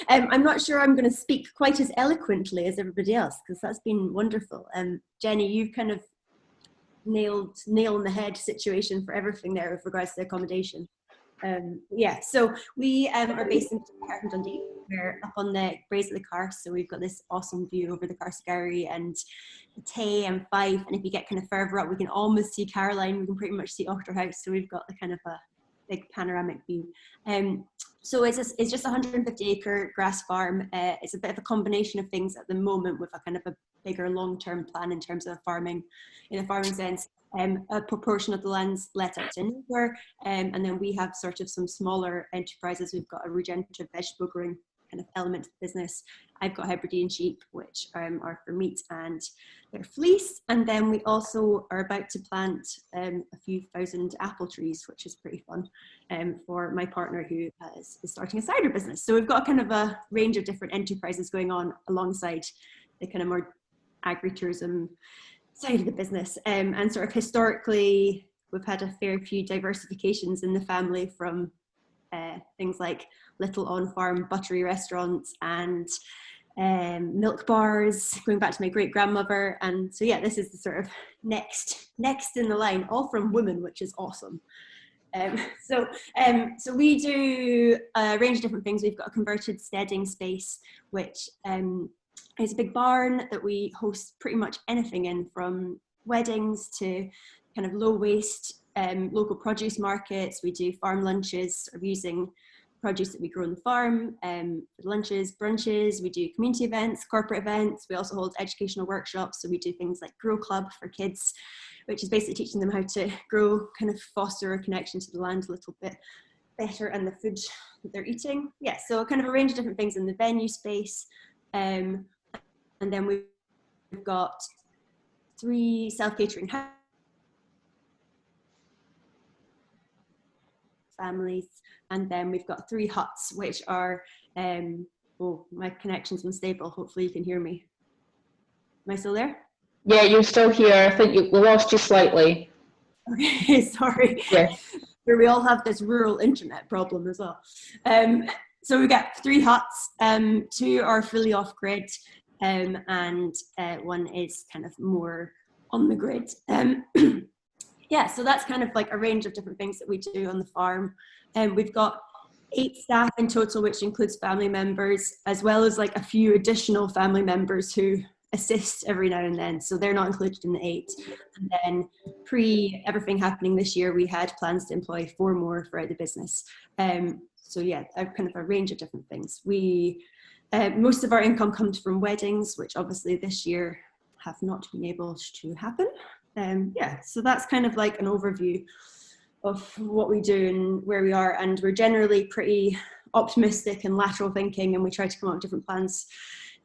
I'm not sure I'm going to speak quite as eloquently as everybody else, because that's been wonderful. Jenny, you've kind of nail on the head situation for everything there with regards to accommodation. Yeah, so we are based in Dundee. We're up on the Braes of the Carse, so we've got this awesome view over the Carse Gowrie and the Tay and Fife, and if you get kind of further up, we can almost see Caroline. We can pretty much see Ochterhouse, so we've got the kind of a big panoramic view. So it's just a 150-acre grass farm. It's a bit of a combination of things at the moment, with a kind of a bigger long-term plan in terms of farming, in a farming sense. A proportion of the land's let out to neighbour, and then we have sort of some smaller enterprises. We've got a regenerative vegetable growing kind of element to the business. I've got Hebridean sheep, which are for meat and they're fleece. And then we also are about to plant a few thousand apple trees, which is pretty fun, for my partner who is starting a cider business. So we've got kind of a range of different enterprises going on alongside the kind of more agritourism side of the business. And sort of historically, we've had a fair few diversifications in the family, from things like little on-farm buttery restaurants and milk bars, going back to my great-grandmother. And so yeah, this is the sort of next in the line, all from women, which is awesome. So we do a range of different things. We've got a converted steading space, which is a big barn that we host pretty much anything in, from weddings to kind of low waste local produce markets. We do farm lunches, or using produce that we grow on the farm for lunches, brunches. We do community events, corporate events. We also hold educational workshops. So we do things like Grow Club for kids, which is basically teaching them how to grow, kind of foster a connection to the land a little bit better, and the food that they're eating. Yeah, so kind of a range of different things in the venue space. And then we've got 3 self-catering families, and then we've got 3 huts, which are, oh, my connection's unstable. Hopefully you can hear me. Am I still there? Yeah, you're still here. I think we lost you slightly. Okay, sorry. Yeah. We all have this rural internet problem as well. So we've got 3 huts, 2 are fully off grid, and 1 is kind of more on the grid. Yeah, so that's kind of like a range of different things that we do on the farm. We've got 8 staff in total, which includes family members, as well as like a few additional family members who assist every now and then. So they're not included in the 8. And then pre everything happening this year, we had plans to employ 4 more throughout the business. So yeah, kind of a range of different things. We most of our income comes from weddings, which obviously this year have not been able to happen. Yeah, so that's kind of like an overview of what we do and where we are, and we're generally pretty optimistic and lateral thinking, and we try to come up with different plans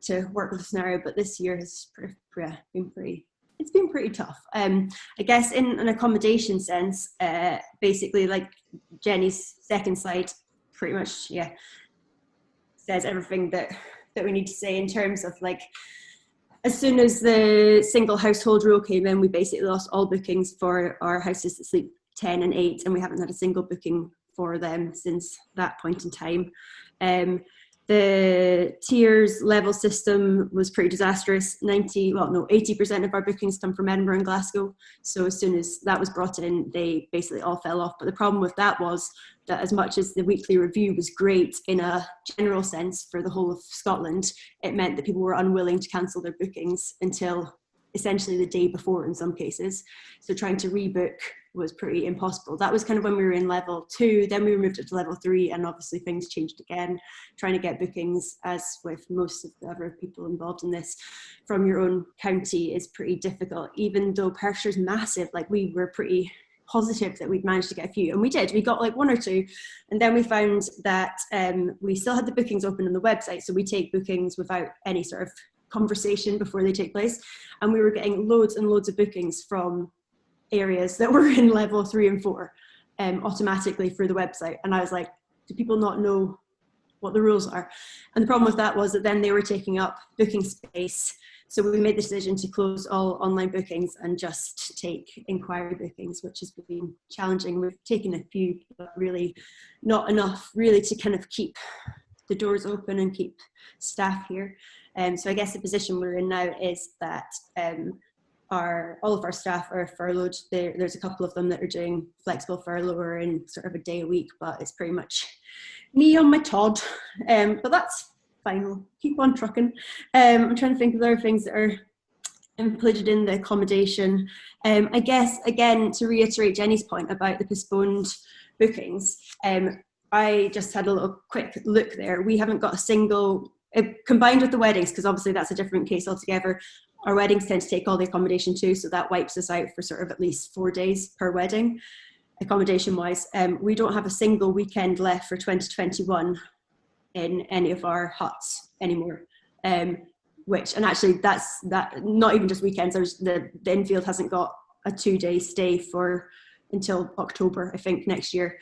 to work with the scenario. But this year has been pretty tough. I guess in an accommodation sense, basically, like Jenny's second slide pretty much, yeah, says everything that we need to say in terms of like, as soon as the single household rule came in, we basically lost all bookings for our houses that sleep 10 and 8, and we haven't had a single booking for them since that point in time. The tiers level system was pretty disastrous. 80% of our bookings come from Edinburgh and Glasgow. So as soon as that was brought in, they basically all fell off. But the problem with that was that as much as the weekly review was great in a general sense for the whole of Scotland, it meant that people were unwilling to cancel their bookings until essentially the day before in some cases. So trying to rebook was pretty impossible. That was kind of when we were in level 2, then we moved it to level 3, and obviously things changed again. Trying to get bookings, as with most of the other people involved in this, from your own county is pretty difficult, even though Perthshire's massive. Like, we were pretty positive that we'd managed to get a few, and we did. We got like 1 or 2, and then we found that we still had the bookings open on the website, so we take bookings without any sort of conversation before they take place, and we were getting loads and loads of bookings from areas that were in level 3 and 4 automatically through the website. And I was like, do people not know what the rules are? And the problem with that was that then they were taking up booking space. So we made the decision to close all online bookings and just take inquiry bookings, which has been challenging. We've taken a few, but really not enough really to kind of keep the doors open and keep staff here. So I guess the position we're in now is that all of our staff are furloughed. There's a couple of them that are doing flexible furlough or in sort of a day a week, but it's pretty much me on my Todd. But that's fine, we'll keep on trucking. I'm trying to think of other things that are included in the accommodation. I guess, again, to reiterate Jenny's point about the postponed bookings, I just had a little quick look there. We haven't got a single, combined with the weddings, because obviously that's a different case altogether. Our weddings tend to take all the accommodation too, so that wipes us out for sort of at least 4 days per wedding, accommodation wise. We don't have a single weekend left for 2021 in any of our huts anymore. And actually that's not even just weekends. The infield hasn't got a 2-day stay until October, I think, next year.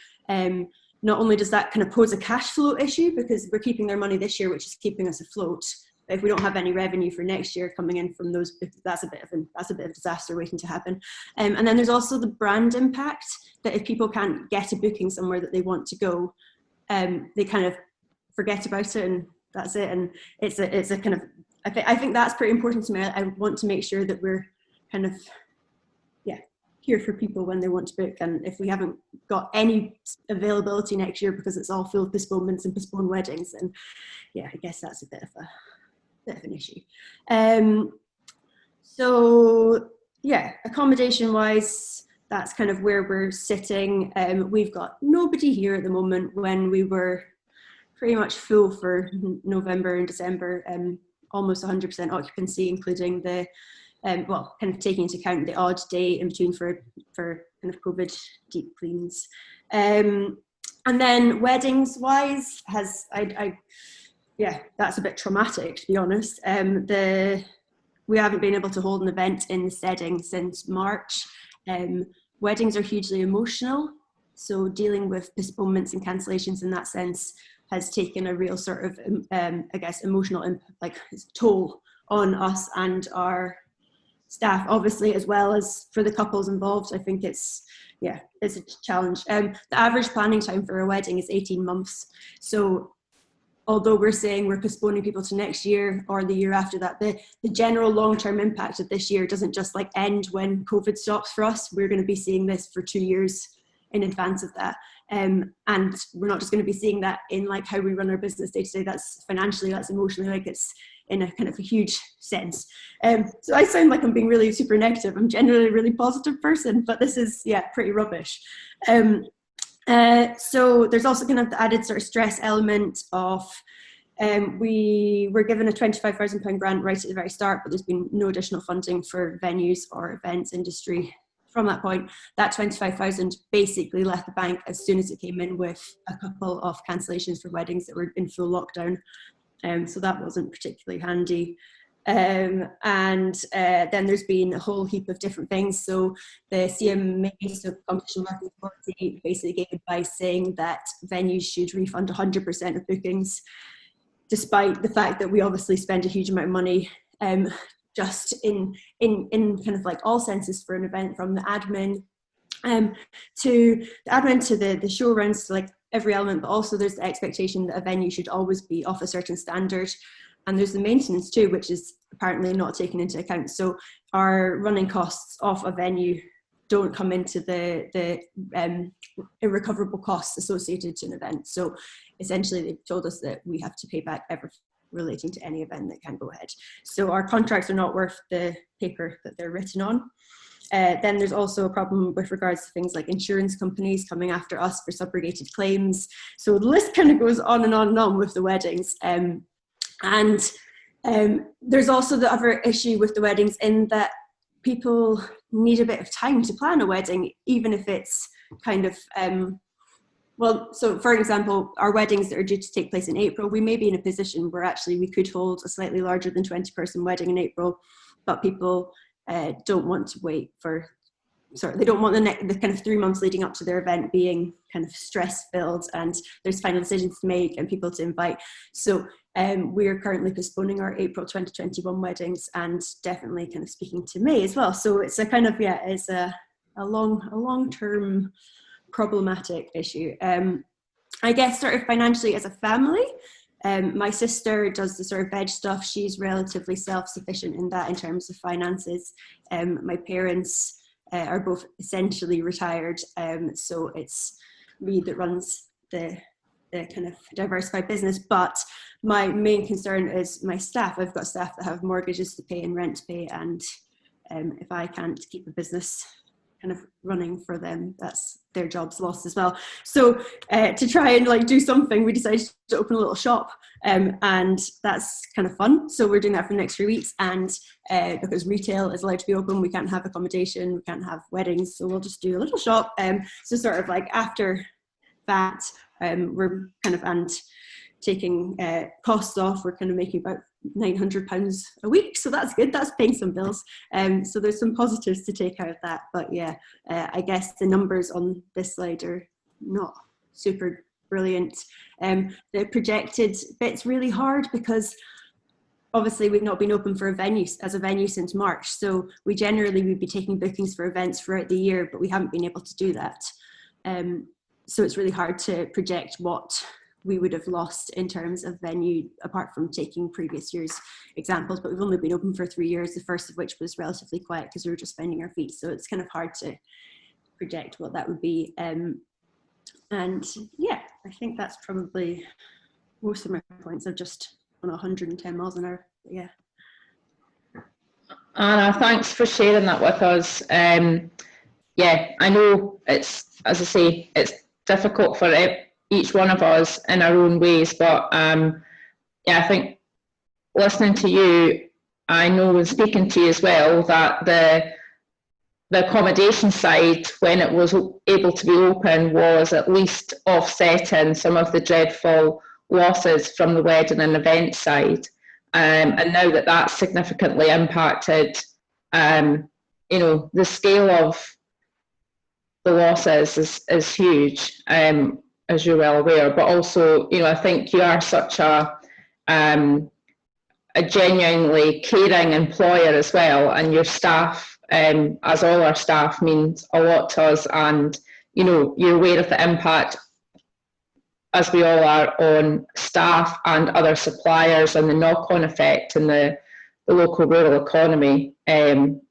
Not only does that kind of pose a cash flow issue because we're keeping their money this year, which is keeping us afloat. But if we don't have any revenue for next year coming in from those, that's a bit of a disaster waiting to happen. And then there's also the brand impact, that if people can't get a booking somewhere that they want to go, they kind of forget about it and that's it. And it's a kind of, I think that's pretty important to me. I want to make sure that we're kind of, here for people when they want to book. And if we haven't got any availability next year because it's all full of postponements and postponed weddings, then I guess that's a bit of an issue. So accommodation wise, that's kind of where we're sitting. We've got nobody here at the moment when we were pretty much full for November and December, almost 100% occupancy, including the kind of taking into account the odd day in between for kind of COVID deep cleans. And then weddings wise, that's a bit traumatic, to be honest. We haven't been able to hold an event in the setting since March. Weddings are hugely emotional, so dealing with postponements and cancellations in that sense has taken a real sort of, emotional toll on us and our staff, obviously, as well as for the couples involved. I think it's a challenge. The average planning time for a wedding is 18 months. So although we're saying we're postponing people to next year or the year after that, the general long-term impact of this year doesn't just end when COVID stops for us. We're going to be seeing this for 2 years in advance of that. And we're not just going to be seeing that in how we run our business day to day. That's financially, that's emotionally, it's in a kind of a huge sense. So I sound like I'm being really super negative. I'm generally a really positive person, but this is, pretty rubbish. So there's also kind of the added sort of stress element of, we were given a £25,000 grant right at the very start, but there's been no additional funding for venues or events industry from that point. That 25,000 basically left the bank as soon as it came in, with a couple of cancellations for weddings that were in full lockdown. So that wasn't particularly handy. And then there's been a whole heap of different things. So the CMA, so Competition Marketing Authority, basically gave advice saying that venues should refund 100% of bookings, despite the fact that we obviously spend a huge amount of money just in kind of all senses for an event, from the admin to the show runs, to every element, but also there's the expectation that a venue should always be of a certain standard. And there's the maintenance too, which is apparently not taken into account. So our running costs of a venue don't come into the irrecoverable costs associated to an event. So essentially they've told us that we have to pay back everything relating to any event that can go ahead. So our contracts are not worth the paper that they're written on. Then there's also a problem with regards to things like insurance companies coming after us for subrogated claims. So the list kind of goes on and on and on with the weddings. And there's also the other issue with the weddings, in that people need a bit of time to plan a wedding, even if it's kind of, so for example, our weddings that are due to take place in April, we may be in a position where actually we could hold a slightly larger than 20-person wedding in April, but people don't want to wait for, they don't want the kind of 3 months leading up to their event being kind of stress filled, and there's final decisions to make and people to invite. So we're currently postponing our April 2021 weddings, and definitely kind of speaking to May as well. So it's a kind of, it's a long-term problematic issue. I guess sort of financially as a family, My sister does the sort of veg stuff. She's relatively self-sufficient in that in terms of finances. My parents are both essentially retired, so it's me that runs the kind of diversified business. But my main concern is my staff. I've got staff that have mortgages to pay and rent to pay, and if I can't keep a business kind of running for them, that's their job's lost as well. So to try and like do something, we decided to open a little shop, and that's kind of fun. So we're doing that for the next 3 weeks, and because retail is allowed to be open, we can't have accommodation, we can't have weddings, so we'll just do a little shop. So sort of like after that, we're kind of, and taking costs off, we're kind of making about £900 a week, so that's good. That's paying some bills. So there's some positives to take out of that. But yeah, I guess the numbers on this slide are not super brilliant. The projected bit's really hard because obviously we've not been open for as a venue since March. So we generally would be taking bookings for events throughout the year, but we haven't been able to do that. So it's really hard to project what we would have lost in terms of venue, apart from taking previous year's examples. But we've only been open for 3 years, the first of which was relatively quiet because we were just finding our feet. So it's kind of hard to project what that would be. And yeah, I think that's probably most of my points. Are just on 110 miles an hour. But yeah. Anna, thanks for sharing that with us. Yeah, I know it's, as I say, it's difficult for each one of us in our own ways, but yeah, I think listening to you, I know and speaking to you as well, that the accommodation side, when it was able to be open, was at least offsetting some of the dreadful losses from the wedding and event side. And now that that's significantly impacted, you know, the scale of the losses is huge, as you're well aware. But also, you know, I think you are such a genuinely caring employer as well, and your staff, as all our staff, means a lot to us. And you know, you're aware of the impact, as we all are, on staff and other suppliers, and the knock-on effect in the local rural economy, you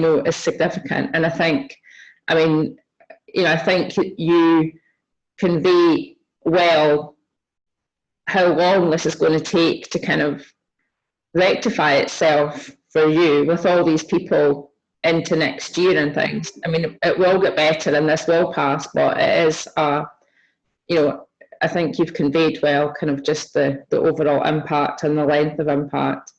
know, is significant. And I think, I mean, you know, I think you convey well how long this is going to take to kind of rectify itself for you with all these people into next year and things. I mean, it will get better and this will pass, but it is, you know, I think you've conveyed well kind of just the overall impact and the length of impact.